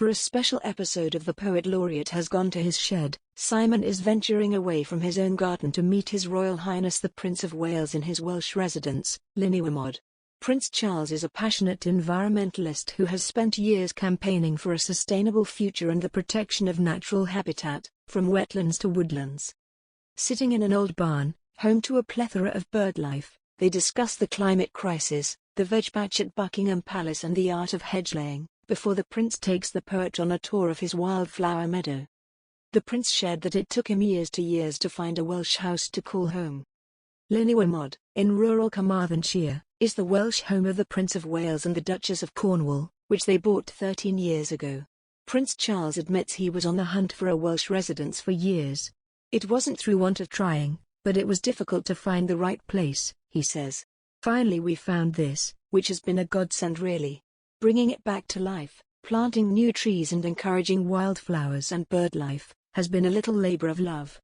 For a special episode of The Poet Laureate Has Gone to His Shed, Simon is venturing away from his own garden to meet His Royal Highness the Prince of Wales in his Welsh residence, Llynwymod. Prince Charles is a passionate environmentalist who has spent years campaigning for a sustainable future and the protection of natural habitat, from wetlands to woodlands. Sitting in an old barn, home to a plethora of birdlife, they discuss the climate crisis, the veg patch at Buckingham Palace and the art of hedge-laying, before the prince takes the poet on a tour of his wildflower meadow. The prince shared that it took him years to find a Welsh house to call home. Llynwymod, in rural Carmarthenshire, is the Welsh home of the Prince of Wales and the Duchess of Cornwall, which they bought 13 years ago. Prince Charles admits he was on the hunt for a Welsh residence for years. It wasn't through want of trying, but it was difficult to find the right place, he says. Finally we found this, which has been a godsend really. Bringing it back to life, planting new trees and encouraging wildflowers and birdlife, has been a little labor of love.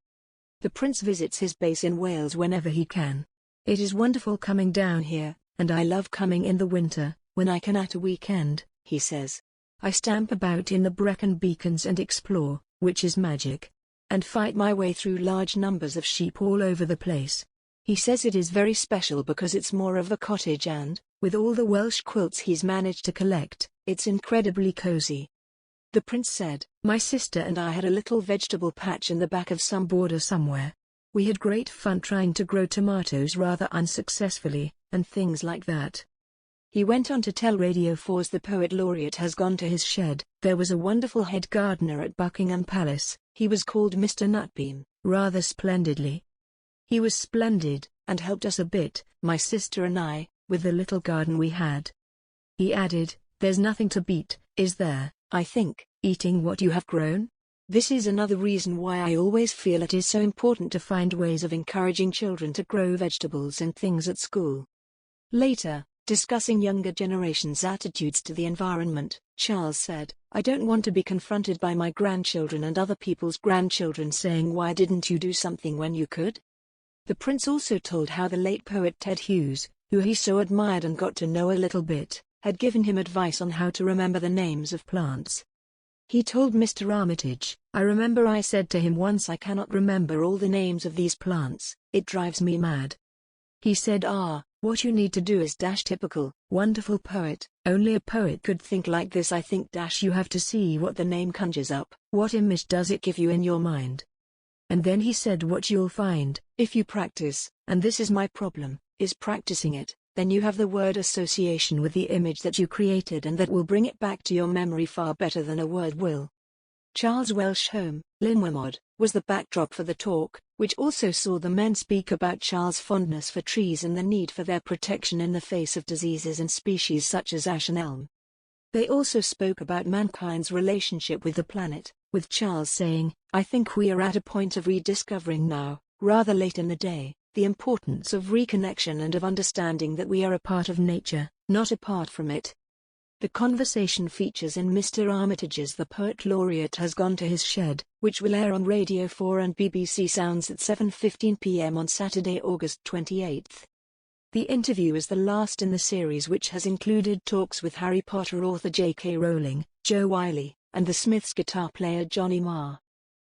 The prince visits his base in Wales whenever he can. It is wonderful coming down here, and I love coming in the winter, when I can at a weekend, he says. I stamp about in the Brecon Beacons and explore, which is magic. And fight my way through large numbers of sheep all over the place. He says it is very special because it's more of a cottage and, with all the Welsh quilts he's managed to collect, it's incredibly cozy. The prince said, "My sister and I had a little vegetable patch in the back of some border somewhere. We had great fun trying to grow tomatoes rather unsuccessfully, and things like that." He went on to tell Radio 4's The Poet Laureate Has Gone to His Shed, there was a wonderful head gardener at Buckingham Palace, he was called Mr. Nutbeam, rather splendidly. He was splendid, and helped us a bit, my sister and I, with the little garden we had. He added, "There's nothing to beat, is there, I think, eating what you have grown? This is another reason why I always feel it is so important to find ways of encouraging children to grow vegetables and things at school." Later, discussing younger generations' attitudes to the environment, Charles said, "I don't want to be confronted by my grandchildren and other people's grandchildren saying why didn't you do something when you could?" The prince also told how the late poet Ted Hughes, who he so admired and got to know a little bit, had given him advice on how to remember the names of plants. He told Mr. Armitage, "I remember I said to him once I cannot remember all the names of these plants, it drives me mad." He said, "What you need to do is typical, wonderful poet, only a poet could think like this I think you have to see what the name conjures up, what image does it give you in your mind. And then he said what you'll find, if you practice, and this is my problem, is practicing it, then you have the word association with the image that you created and that will bring it back to your memory far better than a word will." Charles' Welsh home, Llynwymod, was the backdrop for the talk, which also saw the men speak about Charles' fondness for trees and the need for their protection in the face of diseases and species such as ash and elm. They also spoke about mankind's relationship with the planet, with Charles saying, "I think we are at a point of rediscovering now, rather late in the day, the importance of reconnection and of understanding that we are a part of nature, not apart from it." The conversation features in Mr. Armitage's The Poet Laureate Has Gone to His Shed, which will air on Radio 4 and BBC Sounds at 7:15 p.m. on Saturday, August 28. The interview is the last in the series, which has included talks with Harry Potter author J.K. Rowling, Joe Wiley, and the Smiths guitar player Johnny Marr.